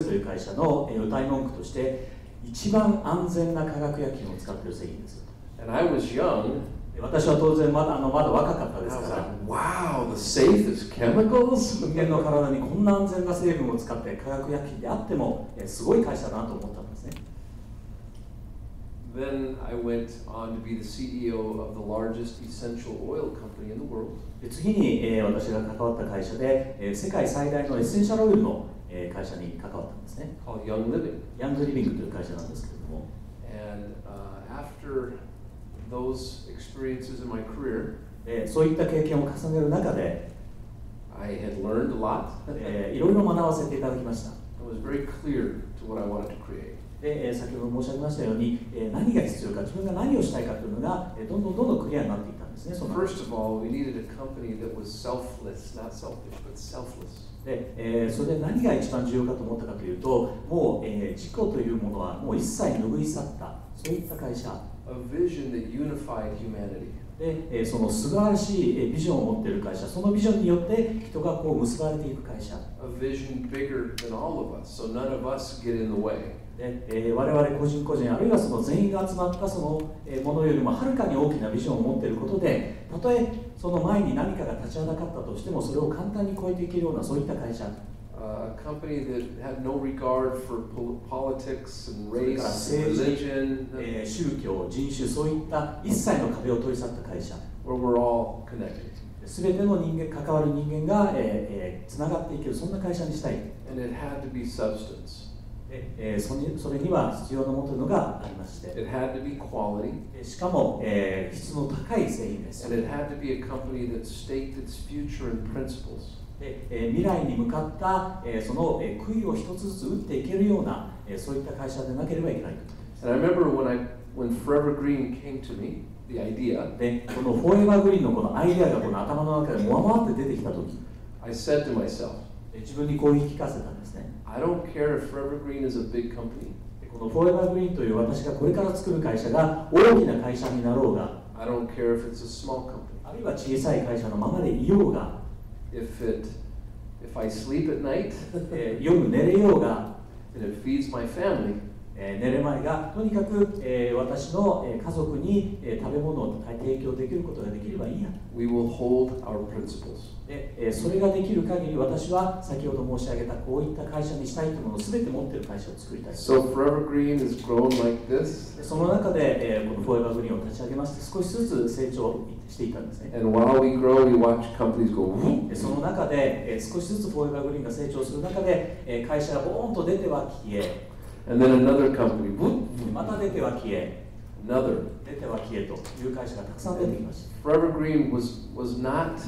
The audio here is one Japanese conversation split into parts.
という会社の謳い文句として一番安全な化学薬品を使っている製品です。And I was young. 私は当然まだ若かったですから。Wow, the safest chemicals? 人間の体にこんな安全な成分を使って化学薬品であってもすごい会社だなと思ったんですね。Then I went on to be the CEO of the largest essential oil company in the world. 次に私が関わった会社で世界最大のエッセンシャルオイルの会社に関わったんですね。Called Young Living. ヤングリビングという会社なんですけれども。And after those experiences in my career, そういった経験を重ねる中で、I had learned a lot. いろいろ学ばせていただきました。It was very clear to what I wanted to create. で先ほど申し上げましたように、何が必要か、自分が何をしたいかというのがどんどんクリアになっていったんですね。First of all, we needed a company that was selfless, not selfish, but selfless. でそれで何が一番重要かと思ったかというと、もう、自己というものはもう一切拭い去った、そういった会社。A vision that unified humanity. でその素晴らしいビジョンを持っている会社、そのビジョンによって人がこう結ばれていく会社。A vision bigger than all of us, so none of us get in the way. で我々個人個人、あるいはその全員が集まったそのものよりもはるかに大きなビジョンを持っていることで、たとえその前に何かが立ちはだかったとしても、それを簡単に超えていけるようなそういった会社。A company that had no regard for politics and race, religion, 宗教、人種、そういった一切の壁を取り去った会社。Where we're all connected. すべての人間、関わる人間がつながっていける、そんな会社にしたい。And it had to be substance. それには必要なものというのがありまして、It had to be quality. しかも、質の高い製品です。And it had to be a company that staked its future in principles. 未来に向かった、その杭を一つずつ打っていけるような、そういった会社でなければいけないと。And I remember when Forevergreen came to me, the idea. で、このフォーエバーグリーンのこのアイデアがこの頭の中でもわーって出てきたとき、I said to myself, 自分にこう言い聞かせたんですね。I don't care if Forevergreen is a big company. このフォーエバーグリーンという私がこれから作る会社が大きな会社になろうが、I don't care if it's a small company. あるいは小さい会社のままでいようが、If I sleep at night, 夜寝れようが、and it feeds my family, 寝る前がとにかく、私の家族に食べ物を提供できることができればいいや。We will hold our principles. でそれができる限り私は先ほど申し上げたこういった会社にしたいというものを全て持っている会社を作りたい。So Forevergreen has grown like this. その中で、このフォーエバーグリーンを立ち上げまして少しずつ成長していったんですね。And while we grow, we watch companies go. その中で、少しずつフォーエバーグリーンが成長する中で、会社がボーンと出ては消え、And then another company. また出ては消え、 Another. 出ては消えという会社がたくさん出てきました。Forevergreen was not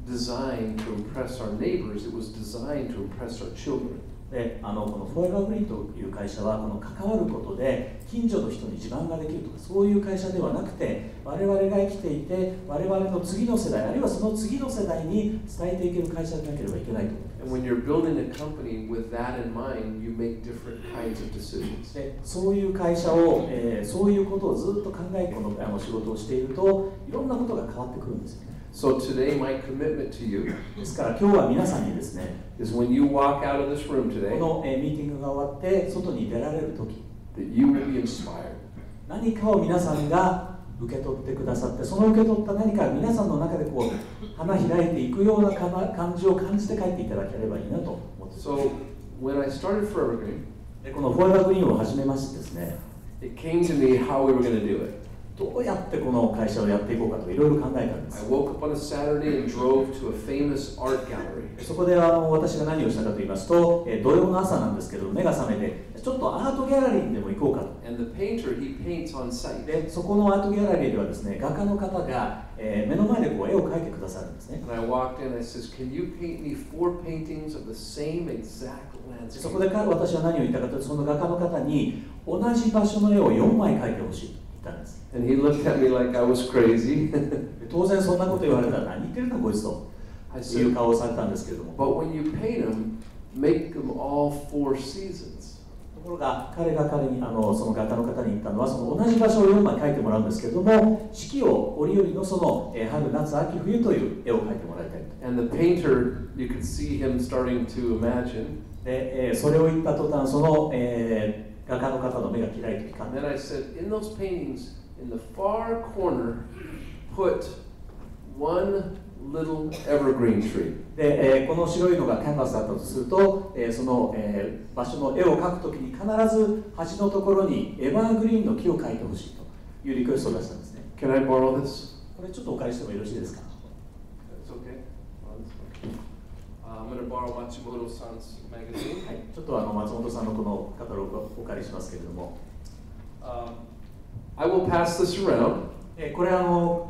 designed to impress our neighbors. It was designed to impress our children. でこのフォーエバーグリーンという会社はこの関わることで近所の人に自慢ができるとかそういう会社ではなくて、我々が生きていて我々の次の世代あるいはその次の世代に伝えていける会社でなければいけないと思います。And when you're building a company with that in mind, you make different kinds of decisions. でそういう会社を、そういうことをずっと考えてこの仕事をしているといろんなことが変わってくるんですよね。So today, my commitment to you ですから今日は皆さんにですね、is when you walk out of this room こ today, の、ミーティングが終わって外に出られるとき、 that you will be inspired. 何かを皆さんが受け取ってくださって、その受け取った何か皆さんの中でこう花開いていくような感じを感じて帰っていただければいいなと思っています。 So when I started Forevergreen, でこのフォーエバーグリーンを始めましてですね、 it came to me how we were going to do it. どうやってこの会社をやっていこうかといろいろ考えたんで I す。 woke up on a Saturday and drove to a famous art gallery. そこで私が何をしたかと言いますと、土曜の朝なんですけど目が覚めてちょっとアートギャラリーにでも行こうかと。 And the painter, he paints on site. でそこのアートギャラリーではですね、画家の方が、目の前でこう絵を描いてくださるんですね。 And I walked in and I says, can you paint me 4 paintings of the same exact そ landscape? こで私は何を言ったかというと、その画家の方に同じ場所の絵を4枚描いてほしいと言ったんです。 And he looked at me like I was crazy. 当然そんなこと言われたら何言ってるんだこいつと I いう said, 顔をされたんですけれども、 but when you paint them, make them all 4 seasons. ところが彼が彼にその画家の方に言ったのは、その同じ場所を4枚描いてもらうんですけれども、四季を折々のその春夏秋冬という絵を描いてもらいたいと。And the painter, you could see him starting to imagine. で、それを言った途端、その、画家の方の目がキラリと光って。And then I said, in those paintings, in the far corner, put one little evergreen tree. で、この白いのがキャンバスだったとすると、その、場所の絵を描くときに必ず端のところにエバーグリーンの木を描いてほしいというリクエストを出したんですね。Can I borrow this? これちょっとお借りしてもよろしいですか？ That's okay. I'm going to borrow Matsumoto-san's magazine. はい、ちょっと松本さんのこのカタログをお借りしますけれども、I will pass this around. これ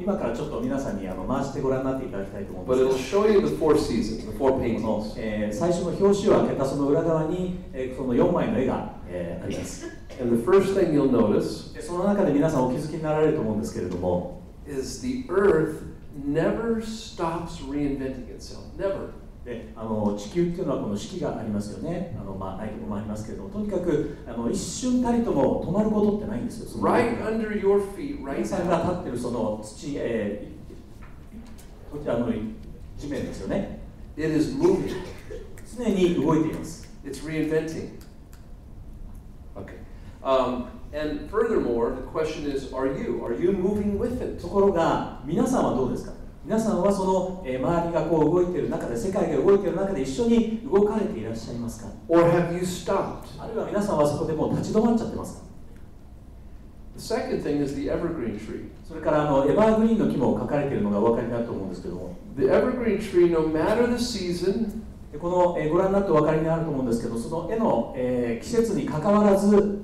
今からちょっと皆さんに回してご覧になっていただきたいと思うん But で it'll す show you the four seasons, the four この、 paintings. 最初の表紙を開けたその裏側に、その4枚の絵が、あります。 And the first thing you'll notice でその中で皆さんお気づきになられると思うんですけれども、 is the earth never stops reinventing itself. Never. で地球っていうのはこの四季がありますよね。ないところもありますけれども、とにかく一瞬たりとも止まることってないんですよ。その Right under your feet, right 皆さんが now. 立ってるその土、地面ですよね。 It is moving. 常に動いています。 It's reinventing. Okay. And furthermore, the question is, are you moving with it? ところが皆さんはどうですか？皆さんはその、周りがこう動いている中で、世界が動いている中で一緒に動かれていらっしゃいますか？ Or have you stopped? あるいは皆さんはそこでもう立ち止まっちゃってますか？ The second thing is the evergreen tree. それからエバーグリーンの木も書かれているのがお分かりになると思うんですけども、 The evergreen tree, no matter the season, でこの、ご覧になってお分かりになると思うんですけど、その絵の、季節にかかわらず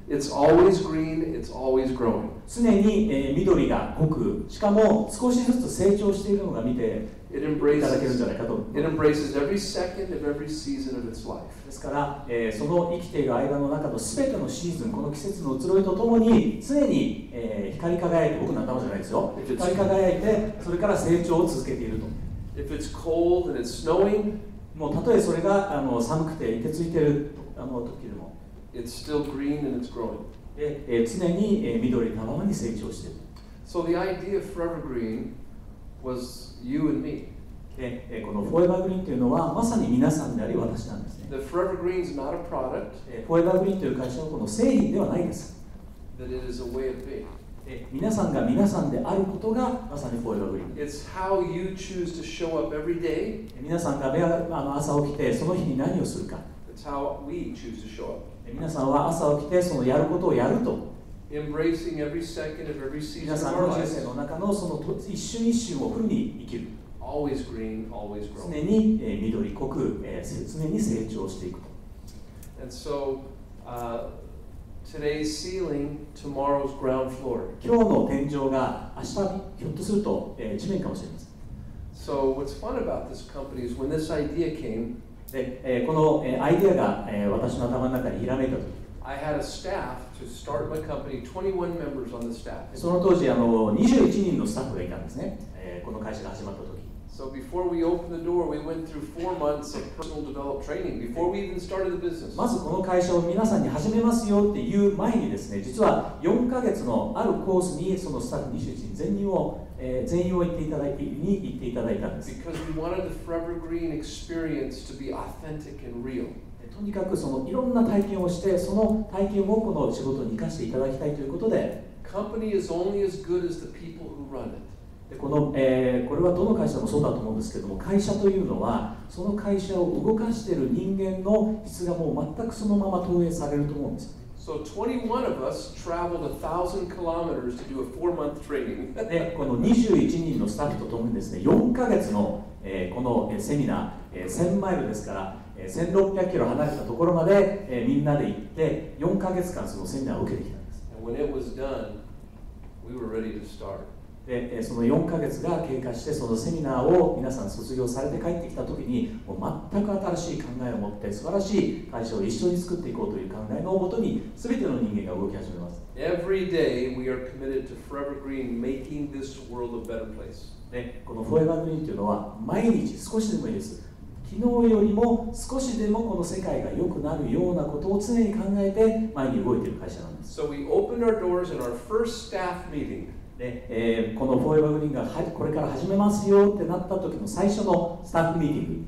it's always green, it's always growing. 常に、緑が濃く、しかも少しずつ成長しているのが見て It いただけるんじゃないかと。 embraces every second of every season of its life. ですから、その生きている間の中のすべてのシーズン、この季節の移ろいとともに常に、光り輝いて、僕の頭じゃないですよ、光り輝いて、それから成長を続けていると。 If it's cold and it's snowing, もうたとえそれが寒くて凍てついている時でも、 it's still green and it's growing. で常に緑のままに成長している。 So the idea of Forevergreen was you and me. でこのフォーエバーグリーンというのはまさに皆さんであり私なんですね。 The Forevergreen is not a product, フォーエバーグリーンという会社のこの製品ではないです。 that it is a way of being. 皆さんが皆さんであることがまさにフォーエバーグリーン。 It's how you choose to show up every day. 皆さんが朝起きてその日に何をするか。 It's how we choose to show up. 皆さんは朝起きてそのやることをやると。 Embracing every second of every season 皆 of さん our の人 lives. 生の中のその一瞬一瞬をフルに生きる。 Always green, always 常 growing. に緑濃く常に成長していくと。 And so, today's ceiling, tomorrow's ground floor. 今日の天井が明日ひょっとすると地面かもしれません。 So what's fun about this company is when this idea came, でこのアイデアが私の頭の中にひらめいたとき、 I had a staff to start my company, 21 members on the staff. その当時21人のスタッフがいたんですね、この会社が始まったとき。 So before we opened the door, we went through 4 months of personal development training before we even started the business. まずこの会社を皆さんに始めますよっていう前にですね、実は4ヶ月のあるコースにそのスタッフ21人全員を行っていただいたんです。 Because we wanted the Forevergreen experience to be authentic and real. とにかくそのいろんな体験をして、その体験をこの仕事に生かしていただきたいということで、 Company is only as good as the people who run it. でこれはどの会社もそうだと思うんですけども、会社というのはその会社を動かしている人間の質がもう全くそのまま投影されると思うんです。 So 21 of us traveled 1,000 kilometers to do a 4-month training. でこの21人のスタッフとともにですね、4ヶ月の、このセミナー、1000マイルですから、1600キロ離れたところまで、みんなで行って4ヶ月間そのセミナーを受けてきたんです。 And when it was done, we were ready to start. でその4ヶ月が経過して、そのセミナーを皆さん卒業されて帰ってきたときに、もう全く新しい考えを持って素晴らしい会社を一緒に作っていこうという考えのもとに、全ての人間が動き始めます。 Every day we are committed to Forevergreen making this world a better place. でこのフォーエバーグリーンというのは毎日少しでもいいです。昨日よりも少しでもこの世界が良くなるようなことを常に考えて前に動いている会社なんです。 So we opened our doors in our first staff meeting. でこのフォーエバーグリーンがこれから始めますよってなった時の最初のスタッフミーティング。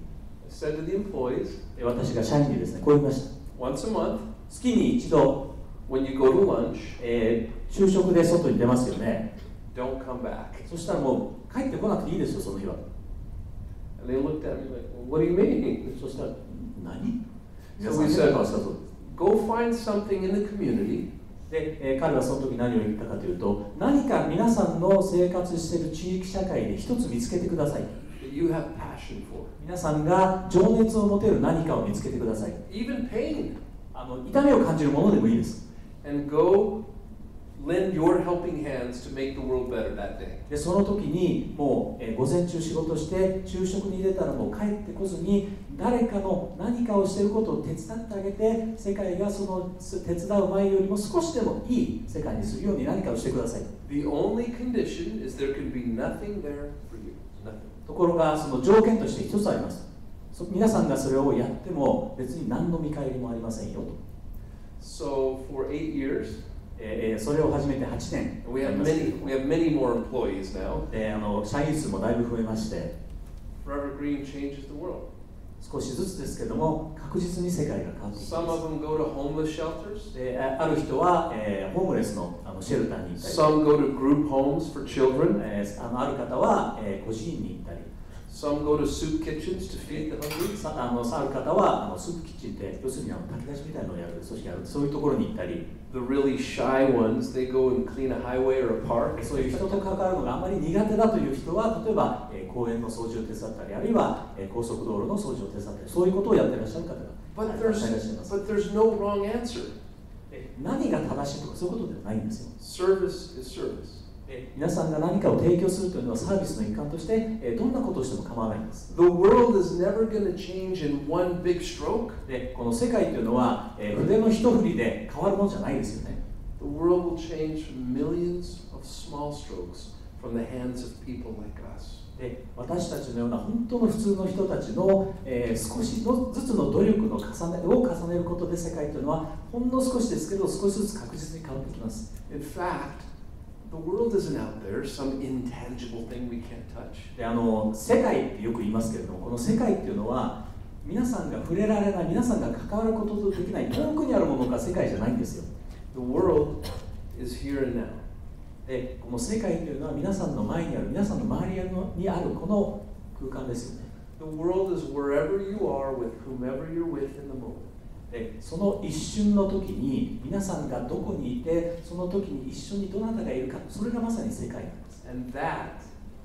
said to the employees, 私が社員にですね、こう言いました。 once a month, 月に一度、when you go to lunch, 昼食で外に出ますよね。 don't come back. そしたらもう帰ってこなくていいですよ、その日は。 And they looked at me like, well, what do you mean? そしたら、何？ So we said, go find something in the community. で、彼はその時何を言ったかというと、何か皆さんの生活している地域社会で一つ見つけてください。That you have passion for. 皆さんが情熱を持てる何かを見つけてください。 Even pain. 痛みを感じるものでもいいです。 And go lend your helping hands to make the world better that day. で、その時にもう、午前中仕事して昼食に出たらもう帰ってこずに誰かの何かをしていることを手伝ってあげて、世界がその手伝う前よりも少しでもいい世界にするように何かをしてください。 The only condition is there can be nothing there for you. Nothing. ところがその条件として一つあります。皆さんがそれをやっても別に何の見返りもありませんよと。 So for 8 years, それを始めて8年 we have many more employees now. で、社員数もだいぶ増えまして、 Forevergreen changes the world. 少しずつですけども確実に世界が変わっていきま Some す。 of them go to homeless shelters. で、ある人は、ホームレスのシェルターに行ったり、 Some go to group homes for children. ある方は、孤児院に行ったり、 Some go to soup kitchens to feed the hungry. ある方はスープキッチンって要するに炊き出しみたいなのをやる組織がある、そういうところに行ったり、 The really shy ones, they go and clean a highway or a park. そういう人と関わるのがあまり苦手だという人は、例えば、公園の掃除を手伝ったり、あるいは、高速道路の掃除を手伝ったり、そういうことをやっていらっしゃる方が But いらっしゃいます。 there's no wrong answer. 何が正しいとかそういうことではないんですよ。 Service is service. 皆さんが何かを提供するというのはサービスの一環として、どんなことをしても構わないんです。 The world is never going to change in one big stroke. で、この世界というのは、筆の一振りで変わるものじゃないですよね。 The world will change from millions of small strokes from the hands of people like us. で、私たちのような本当の普通の人たちの、少しずつの努力の重ねることで世界というのはほんの少しですけど少しずつ確実に変わってきます。 In fact, the world isn't out there, some intangible thing we can't touch. で、世界ってよく言いますけれども、この世界っていうのは皆さんが触れられない、皆さんが関わることとできない遠くにあるものが世界じゃないんですよ。 The world is here and now. で、この世界というのは皆さんの前にある、皆さんの周りにあるこの空間ですよね。 The world is wherever you are with whomever you're with in the moment. で、その一瞬の時に皆さんがどこにいて、その時に一緒にどなたがいるか、それがまさに世界なんです。 And that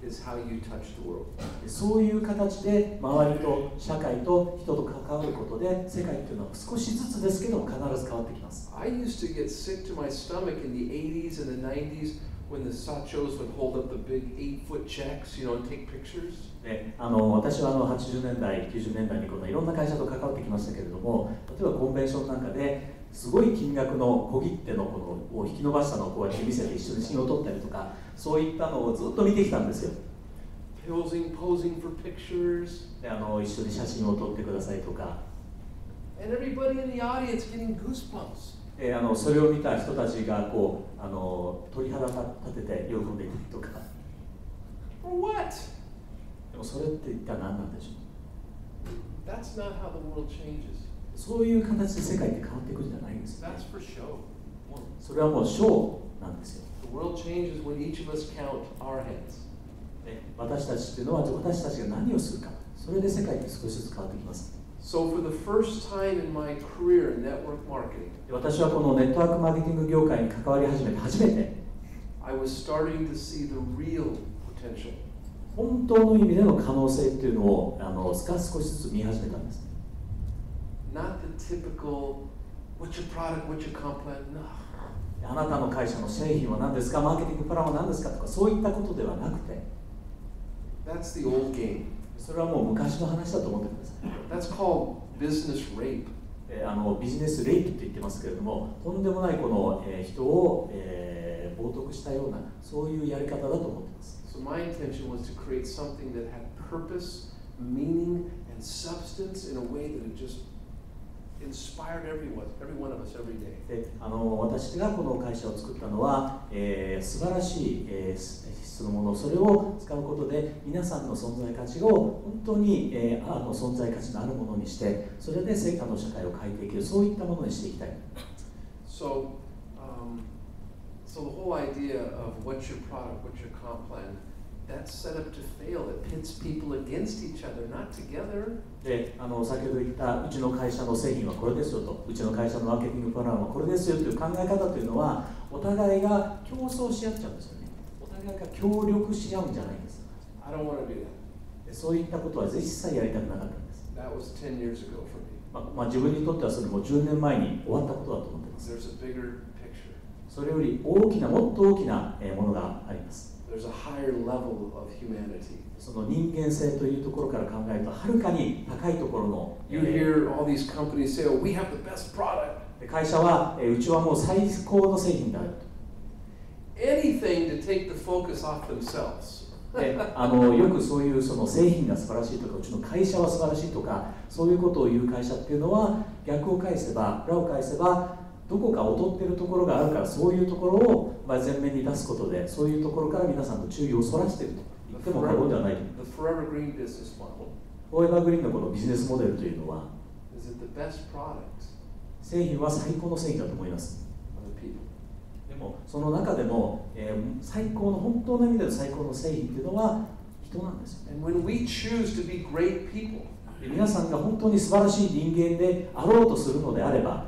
is how you touch the world. で、そういう形で周りと社会と人と関わることで世界というのは少しずつですけども必ず変わってきます。 I used to get sick to my stomach in the 80s and the 90s when the sachos would hold up the big 8-foot checks, you know, and take pictures. で、私は80年代、90年代にこのいろんな会社と関わってきましたけれども、例えばコンベンションなんかですごい金額の小切手のこのを引き伸ばしたのをこうやって見せて一緒に写真を撮ったりとか、そういったのをずっと見てきたんですよ。Posing for pictures. で、一緒に写真を撮ってくださいとか。 And everybody in the audience getting goosebumps. で、それを見た人たちがこう鳥肌立てて喜んでいたりとか。 For what? でもそれって一体何なんでしょう。 That's not how the world changes. そういう形で世界って変わっていくんじゃないんですよね。 That's for show. それはもうショーなんですよ。 The world changes when each of us count our heads. で、私たちっていうのは私たちが何をするか、それで世界って少しずつ変わってきます。 So for the first time in my career in network marketing, で、私はこのネットワークマーケティング業界に関わり始めて初めて I was starting to see the real potential. 本当の意味での可能性っていうのを少しずつ見始めたんです。 Not the typical, what's your product, what's your comp plan? No. あなたの会社の製品は何ですか、マーケティングプランは何ですかとかそういったことではなくて、 That's the old game. それはもう昔の話だと思ってください。 That's called business rape. ビジネスレイプって言ってますけれども、とんでもないこの、人を、冒涜したようなそういうやり方だと思っています。 So my intention was to create something that had purpose, meaning, and substance in a way that it just inspired every one of us every day. で私がこの会社を作ったのは、素晴らしい、質のもの、それを使うことで皆さんの存在価値を本当に、存在価値のあるものにして、それで成果の社会を変えていける、そういったものにしていきたい。So the whole idea of what's your product, what's your comp plan, that's set up to fail. It pits people against each other, not together. で先ほど言ったうちの会社の製品はこれですよと、うちの会社のマーケティングプランはこれですよという考え方というのは、お互いが競争し合っちゃうんですよね。お互いが協力し合うんじゃないんです。I don't want to do that. そういったことは一切やりたくなかったんです。That was 10 years ago for me. 自分にとってはそれも10年前に終わったことだと思っています。There's a bigger picture. それより大きな、もっと大きなものがあります。There's a higher level of humanity. その人間性というところから考えると、はるかに高いところの。You hear all these companies say, "Oh, we have the best product." 会社は、うちはもう最高の製品だと。Anything to take the focus off themselves. でよくそういうその製品が素晴らしいとか、うちの会社は素晴らしいとか、そういうことを言う会社っていうのは、逆を返せば、裏を返せば、どこか劣っているところがあるから、そういうところを前面に出すことで、そういうところから皆さんの注意をそらしていると言っても過言ではないと思います。The Forevergreen business model. フォーエバーグリーンのこのビジネスモデルというのは、Is it the best product? 製品は最高の製品だと思います。でもその中でも、最高の本当の意味での最高の製品というのは人なんですよね。And when we choose to be great people, 皆さんが本当に素晴らしい人間であろうとするのであれば、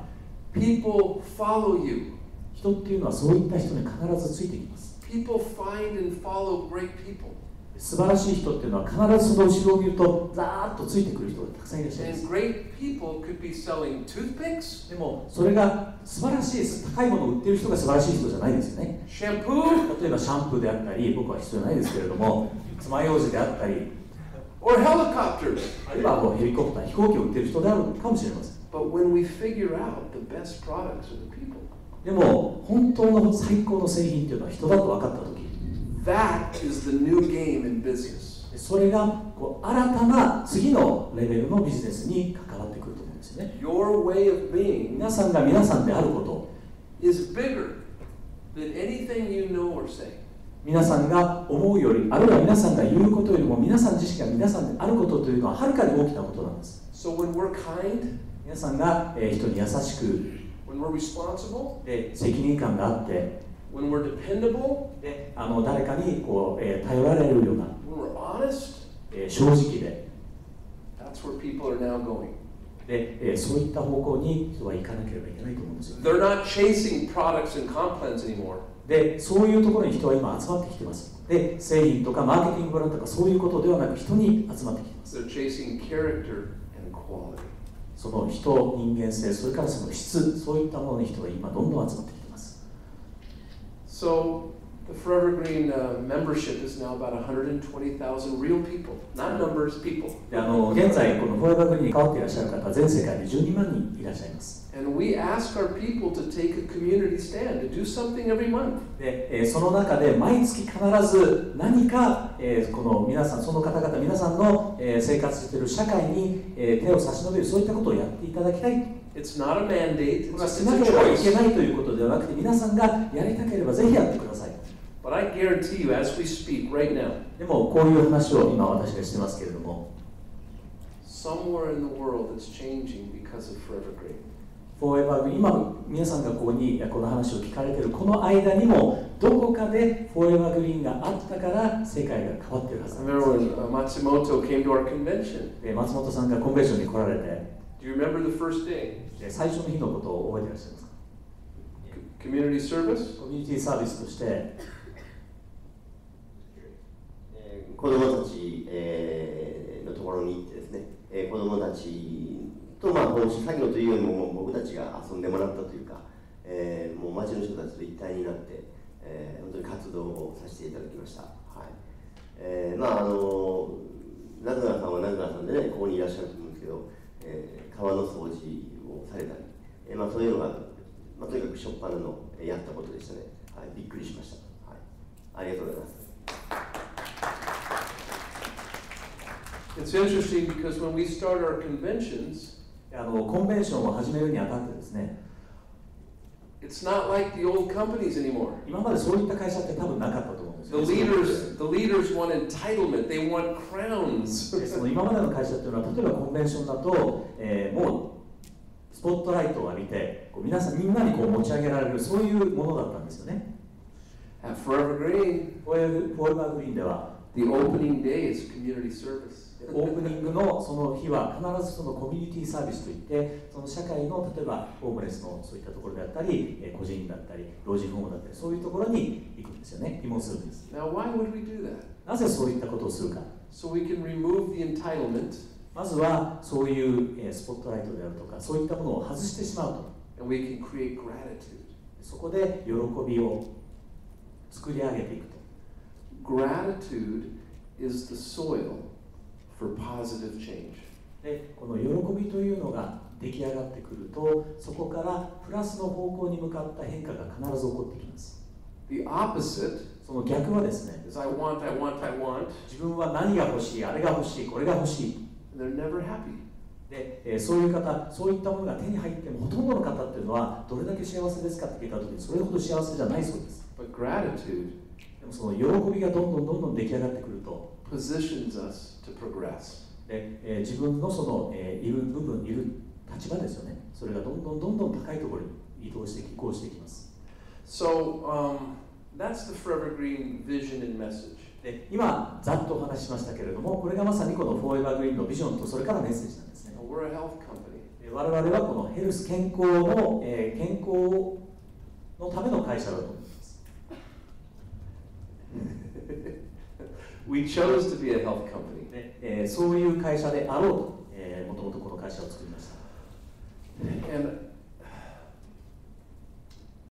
people follow you. 人っていうのはそういった人に必ずついてきます。People find and follow great people. 素晴らしい人っていうのは必ずその後ろを見るとザーッとついてくる人がたくさんいらっしゃいます。And great people could be selling toothpicks. でもそれが素晴らしい高いものを売ってる人が素晴らしい人じゃないですよね。Shampoo. 例えばシャンプーであったり、僕は必要ないですけれども、爪楊枝であったり、or helicopters. あるいはもうヘリコプター、飛行機を売ってる人であるかもしれません。But when we figure out the best products are the people. でも本当の最高の製品というのは人だと分かったとき、that is the new game in business. それがこう新たな次のレベルのビジネスに関わってくると思うんですよね。Your way of being 皆さんが皆さんであること、is bigger than anything you know or say. 皆さんが思うより、あるいは皆さんが言うことよりも、皆さん自身が皆さんであることというのははるかに大きなことなんです。So when we're kind, 皆さんが人に優しく、when we're responsible, で責任感があって、when we're dependable, で誰かにこう頼られるような、when we're honest, 正直で、that's where people are now going. でそういった方向に人は行かなければいけないと思うんですよ。They're not chasing products and comp plans anymore. でそういうところに人は今集まってきてます。で製品とかマーケティングプランとかそういうことではなく、人に集まってきてます。They're chasing character and quality. その人、人間性、それからその質、そういったものに人が今どんどん集まってきてます。So the Forevergreen membership is now about 120,000 real people, not numbers, people. で現在このフォーエバーグリーンに関わっていらっしゃる方は全世界で12万人いらっしゃいます。And we ask our people to take a community stand, to do something every month. でその中で毎月必ず何か、この皆さん、その方々皆さんの、生活している社会に、手を差し伸べる、そういったことをやっていただきたい。It's not a mandate, これは it's し a なければいけ choice. ないということではなくて、皆さんがやりたければぜひやってください。But I guarantee you, as we speak right now, でもこういう話を今私がしてますけれども、 somewhere in the world it's changing because of Forevergreen. フォーエバーグリーン、今皆さんがここにこの話を聞かれているこの間にも、どこかでフォーエバーグリーンがあったから世界が変わっているはず I なん remember で when Matsumoto came to our convention. す。松本さんがコンベンションに来られて、 Do you remember the first day? 最初の日のことを覚えていらっしゃいますか？ Community service? コミュニティサービスとして、子どもたちのところに行ってですね、子どもたちと奉仕作業というよりも僕たちが遊んでもらったというか、もう町の人たちと一体になって、本当に活動をさせていただきました。はい。名倉さんは名倉さんでね、ここにいらっしゃると思うんですけど、川の掃除をされたり、そういうのが、とにかく初っ端のやったことでしたね。はい、びっくりしました。はい、ありがとうございます。It's interesting because when we start our conventions, コンベンションを始めるにあたってですね、It's not like the old companies anymore. 今までそういった会社って多分なかったと思うんですよ。 The leaders want entitlement. They want crowns. その今までの会社っていうのは、例えばコンベンションだと、もうスポットライトを浴びて、みんなにこう持ち上げられる、そういうものだったんですよね。At Forevergreen, フォーエバーグリーンでは、the opening day is community service. オープニングのその日は必ずそのコミュニティサービスといって、その社会の例えばホームレスのそういったところであったり、個人だったり、老人ホームだったり、そういうところに行くんですよね。慰問するんです。Now, why would we do that? なぜそういったことをするか。So we can remove the entitlement. まずはそういうスポットライトであるとか、そういったものを外してしまうと。And we can create gratitude. そこで喜びを作り上げていくと。Gratitude is the soil for positive change. で、この喜びというのが出来上がってくると、そこからプラスの方向に向かった変化が必ず起こってきます。The opposite その逆はですね、is I want. 自分は何が欲しい、あれが欲しい、これが欲しい。They're never happy. で、そういう方、そういったものが手に入っても、ほとんどの方っていうのはどれだけ幸せですかって聞いたときに、それほど幸せじゃないそうです。But gratitude でもその喜びがどんどん出来上がってくると、positions us to progress. で、自分のその、いる部分、いる立場ですよね。それがどんどん高いところに移行していきます。So that's the Forevergreen vision and message. で、今ざっとお話ししましたけれども、これがまさにこのフォーエバーグリーンのビジョンとそれからメッセージなんですね。We're a health company. 我々はこのヘルス健康のための会社だと思います。We chose to be a health company. そういう会社であろうと、もともとこの会社を作りました。